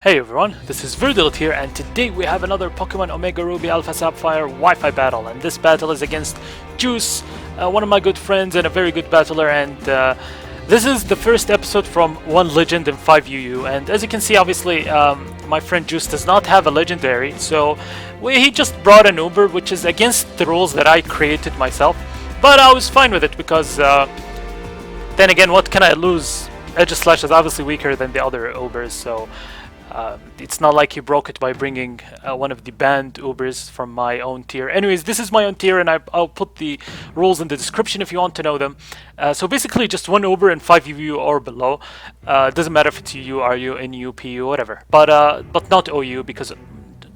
Hey everyone, this is Verdalt here, and today we have another Pokemon Omega Ruby Alpha Sapphire Wi-Fi battle, and this battle is against Juice, one of my good friends and a very good battler, and this is the first episode from 1 Legend and 5 UU, and as you can see, obviously, my friend Juice does not have a legendary, so he just brought an Uber, which is against the rules that I created myself, but I was fine with it because, then again, what can I lose? Aegislash is obviously weaker than the other Ubers, so it's not like he broke it by bringing one of the banned Ubers from my own tier. Anyways, this is my own tier, and I'll put the rules in the description if you want to know them. So basically, just 1 Uber and 5 UU or below. Doesn't matter if it's UU, RU, NU, PU, whatever. But not OU, because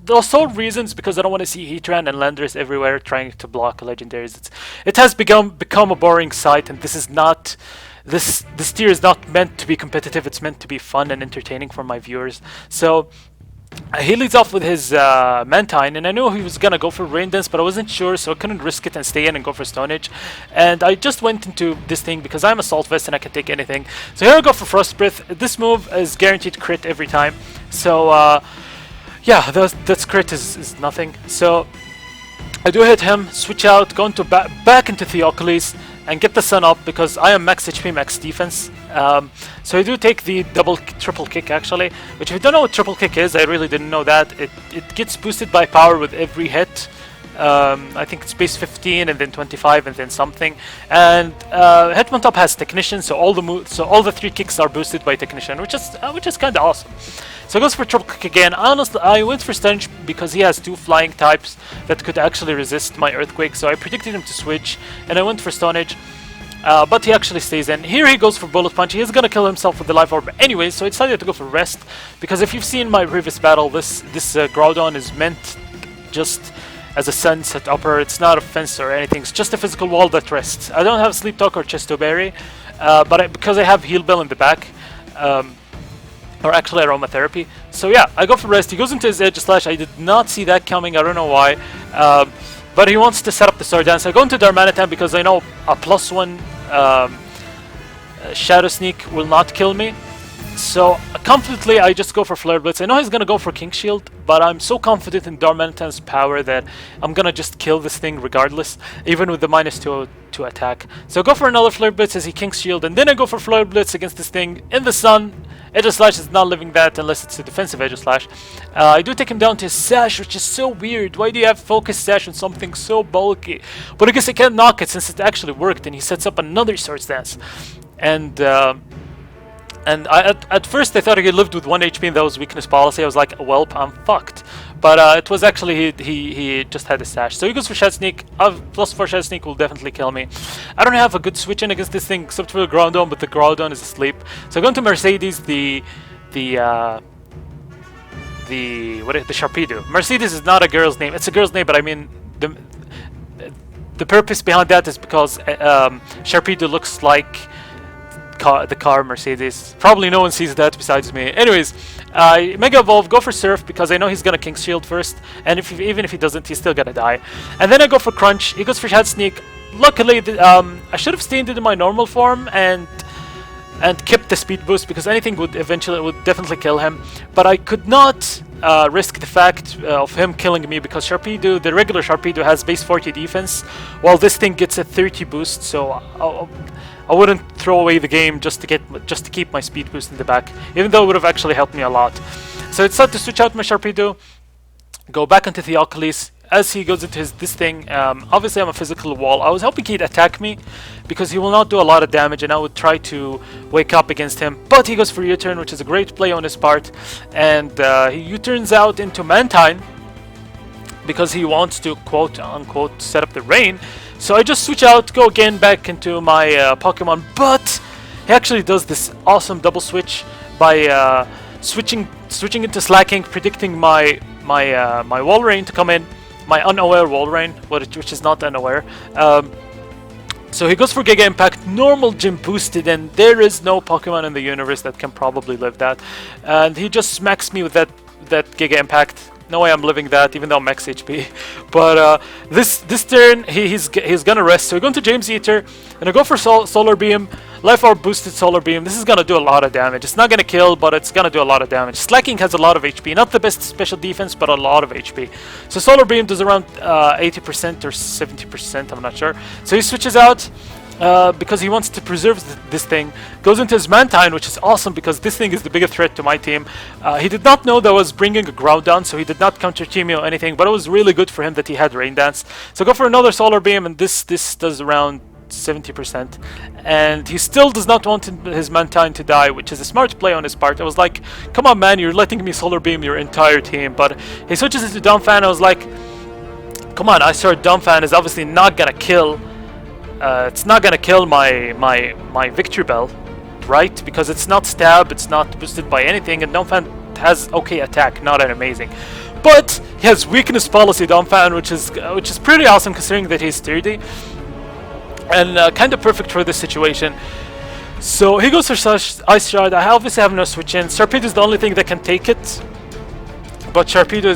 the sole reasons because I don't want to see Heatran and Landers everywhere trying to block legendaries. It has become a boring sight, and this is not. This tier is not meant to be competitive, it's meant to be fun and entertaining for my viewers. So he leads off with his Mantine, and I knew he was gonna go for Rain Dance, but I wasn't sure, so I couldn't risk it and stay in and go for Stone Edge. And I just went into this thing because I'm a Salt Vest and I can take anything. So here I go for Frost Breath. This move is guaranteed crit every time. So yeah, that crit is nothing. So I do hit him, switch out, go into back into Theocles, and get the sun up because I am max HP, max defense. So I do take the triple kick actually, which if you don't know what triple kick is, I really didn't know that. It gets boosted by power with every hit. I think it's base 15 and then 25 and then something. And Hitmontop has Technician, so all the 3 kicks are boosted by Technician, which is kind of awesome. So he goes for triple kick again. Honestly, I went for Stunch because he has 2 flying types that could actually resist my Earthquake, so I predicted him to switch, and I went for Stone Edge. But he actually stays in. Here he goes for Bullet Punch. He's gonna kill himself with the Life Orb anyway, so I decided to go for Rest, because if you've seen my previous battle, this Groudon is meant just as a sunset upper. It's not a fence or anything, it's just a physical wall that rests. I don't have Sleep Talk or Chesto Berry, but because I have Heal Bell in the back, or actually Aromatherapy. So yeah, I go for Rest. He goes into his Aegislash. I did not see that coming, I don't know why. But he wants to set up the Sword Dance. I go into Darmanitan because I know a +1 Shadow Sneak will not kill me. So confidently I just go for Flare Blitz. I know he's gonna go for King Shield, but I'm so confident in Darmanitan's power that I'm gonna just kill this thing regardless, even with the -2 to attack. So I go for another Flare Blitz as he King Shield, and then I go for Flare Blitz against this thing in the sun. Aegislash is not living that unless it's a defensive Aegislash. I do take him down to his Sash, which is so weird. Why do you have Focus Sash on something so bulky? But I guess I can't knock it since it actually worked, and he sets up another Swords Dance. And at first I thought he lived with 1 HP and that was weakness policy. I was like, welp, I'm fucked. But it was actually he just had a Sash. So he goes for Shadow Sneak. +4 Shadow Sneak will definitely kill me. I don't have a good switch in against this thing except for the Groudon, but the Groudon is asleep. So I go into Mercedes, the Sharpedo. Mercedes is not a girl's name. It's a girl's name, but I mean the purpose behind that is because Sharpedo looks like the car Mercedes. Probably no one sees that besides me. Anyways, I Mega Evolve, go for Surf because I know he's gonna King Shield first, and even if he doesn't, he's still gonna die. And then I go for Crunch. He goes for Shadow Sneak. Luckily, I should have stayed in my normal form and kept the speed boost because anything would definitely kill him. But I could not risk the fact of him killing me because Sharpedo, the regular Sharpedo, has base 40 defense, while this thing gets a 30 boost. So I wouldn't throw away the game just to keep my speed boost in the back, even though it would have actually helped me a lot. So I decided to switch out my Sharpedo, go back into Theocles. As he goes into this thing, obviously I'm a physical wall. I was hoping he'd attack me because he will not do a lot of damage, and I would try to wake up against him. But he goes for U-turn, which is a great play on his part, and he U-turns out into Mantine because he wants to quote unquote set up the rain. So I just switch out, go again back into my Pokemon, but he actually does this awesome double switch by switching into Slacking, predicting my Wall Rain to come in, my unaware Wall Rain, which is not unaware. So he goes for Giga Impact, normal gym boosted, and there is no Pokemon in the universe that can probably live that. And he just smacks me with that Giga Impact. No way I'm living that, even though I'm max HP. But this turn, he's gonna rest. So I go into James Eater, and I go for Solar Beam. Life Orb boosted Solar Beam. This is gonna do a lot of damage. It's not gonna kill, but it's gonna do a lot of damage. Slacking has a lot of HP. Not the best special defense, but a lot of HP. So Solar Beam does around 80% or 70%, I'm not sure. So he switches out because he wants to preserve this thing. Goes into his Mantine, which is awesome because this thing is the biggest threat to my team. He did not know that I was bringing a ground down, so he did not counter team me or anything, but it was really good for him that he had Rain Dance. So go for another Solar Beam, and this does around 70%, and he still does not want his Mantine to die, which is a smart play on his part. I was like, come on man, you're letting me Solar Beam your entire team, but he switches into Dumbfan. I was like, come on, I saw Dumbfan is obviously not gonna kill, it's not gonna kill my Victory Bell, right? Because it's not stab, it's not boosted by anything, and Dumbfan has okay attack, not an amazing. But he has weakness policy Dumbfan, which is pretty awesome considering that he's sturdy. And kind of perfect for this situation. So he goes for Ice Shard. I obviously have no switch in. Sharpedo is the only thing that can take it, but Sharpedo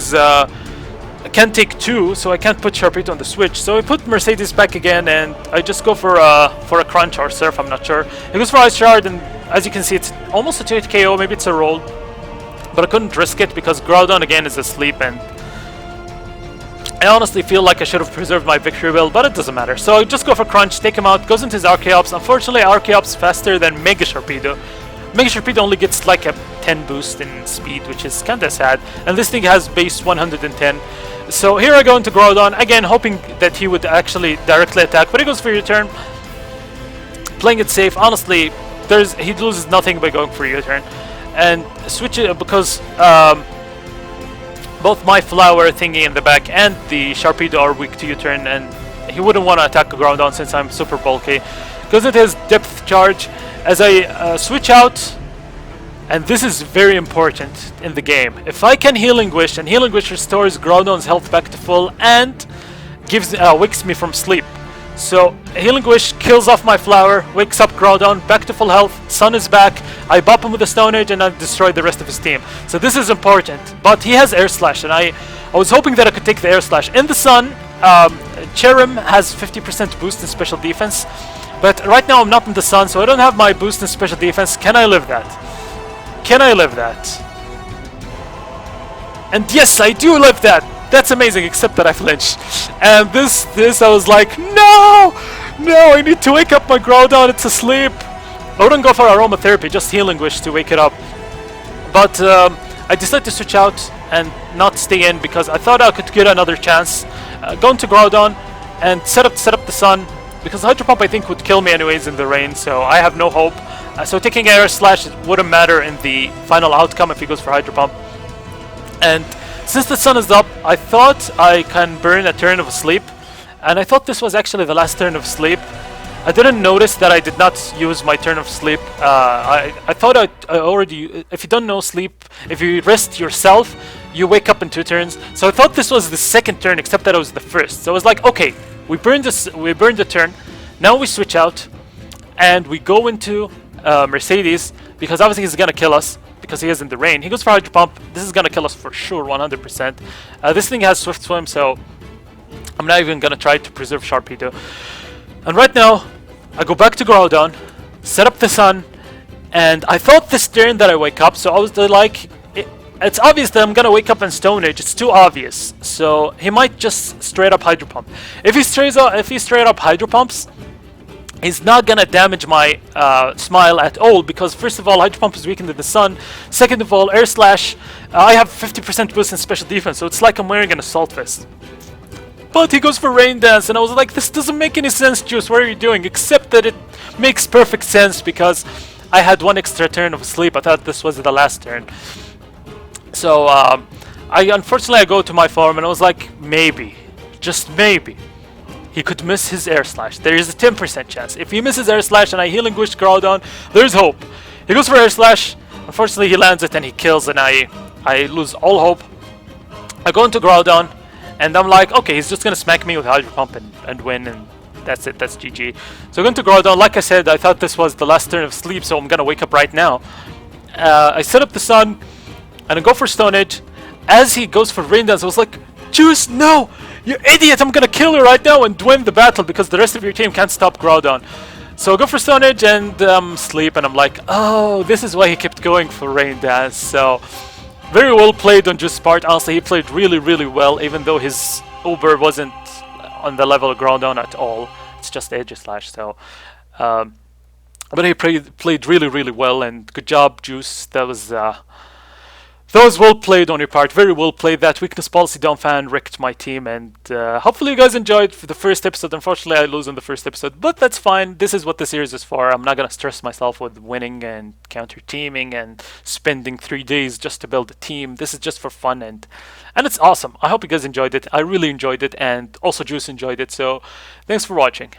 can take two, so I can't put Sharpedo on the switch. So I put Mercedes back again, and I just go for a Crunch or Surf. I'm not sure. He goes for Ice Shard, and as you can see, it's almost a 2-hit KO. Maybe it's a roll, but I couldn't risk it because Groudon again is asleep, and I honestly feel like I should have preserved my Victory Bell, but it doesn't matter. So I just go for Crunch, take him out, goes into his Archeops. Unfortunately, Archeops faster than Mega Sharpedo. Mega Sharpedo only gets like a 10 boost in speed, which is kinda sad. And this thing has base 110. So here I go into Groudon, again hoping that he would actually directly attack, but he goes for U-turn. Playing it safe. Honestly, he loses nothing by going for U-turn. And switch it because both my flower thingy in the back and the Sharpedo are weak to U-turn, and he wouldn't want to attack a Groudon since I'm super bulky. Goes into his Depth Charge as I switch out, and this is very important in the game. If I can Healing Wish, and Healing Wish restores Groudon's health back to full and wakes me from sleep. So Healing Wish kills off my flower, wakes up Groudon, back to full health, Sun is back, I bop him with a Stone Edge, and I destroy the rest of his team. So this is important, but he has Air Slash, and I was hoping that I could take the Air Slash. In the Sun, Cherrim has 50% boost in special defense, but right now I'm not in the Sun, so I don't have my boost in special defense. Can I live that? Can I live that? And yes, I do live that! That's amazing, except that I flinched. And this I was like, no! No, I need to wake up my Groudon, it's asleep. I wouldn't go for Aromatherapy, just Healing Wish to wake it up. But I decided to switch out and not stay in because I thought I could get another chance. Go into Groudon and set up the Sun, because Hydro Pump I think would kill me anyways in the rain, so I have no hope. So taking Air Slash wouldn't matter in the final outcome if he goes for Hydro Pump. And since the Sun is up, I thought I can burn a turn of sleep, and I thought this was actually the last turn of sleep. I didn't notice that I did not use my turn of sleep. I thought I already... If you don't know sleep, if you rest yourself, you wake up in 2 turns. So I thought this was the second turn, except that it was the first. So I was like, okay, we burned the turn. Now we switch out, and we go into Mercedes, because obviously he's gonna kill us, because he is in the rain. He goes for Hydro Pump. This is gonna kill us for sure, 100%. This thing has Swift Swim, so I'm not even gonna try to preserve Sharpedo. And right now, I go back to Groudon, set up the Sun, and I thought this turn that I wake up, so I was like, it's obvious that I'm gonna wake up in Stone Age. It's too obvious. So he might just straight up Hydro Pump. If he straight up Hydro Pumps, he's not gonna damage my Smile at all, because first of all, Hydro Pump is weakened in the Sun. Second of all, Air Slash, I have 50% boost in special defense, so it's like I'm wearing an Assault Vest. But he goes for Rain Dance, and I was like, this doesn't make any sense, Juice, what are you doing? Except that it makes perfect sense, because I had 1 extra turn of sleep. I thought this was the last turn. So, unfortunately I go to my farm, and I was like, maybe, just maybe, he could miss his Air Slash. There is a 10% chance. If he misses Air Slash and I Healing Wish Groudon, there's hope. He goes for Air Slash. Unfortunately, he lands it and he kills, and I lose all hope. I go into Groudon, and I'm like, okay, he's just gonna smack me with Hydro Pump and win, and that's it. That's GG. So I go into Groudon. Like I said, I thought this was the last turn of sleep, so I'm gonna wake up right now. I set up the Sun, and I go for Stone Edge. As he goes for Rain Dance, I was like, Juice, no! You idiot! I'm gonna kill you right now and win the battle, because the rest of your team can't stop Groudon. So I go for Stone Age and sleep, and I'm like, oh, this is why he kept going for Rain Dance. So very well played on Juice's part. Honestly, he played really, really well, even though his Uber wasn't on the level of Groudon at all. It's just Aegislash, so. But he played really, really well, and good job, Juice. That was well played on your part. Very well played. That weakness policy down fan wrecked my team, and hopefully you guys enjoyed the first episode. Unfortunately, I lose on the first episode, but that's fine. This is what the series is for. I'm not gonna stress myself with winning and counter teaming and spending 3 days just to build a team. This is just for fun, and it's awesome. I hope you guys enjoyed it. I really enjoyed it, and also Juice enjoyed it. So, thanks for watching.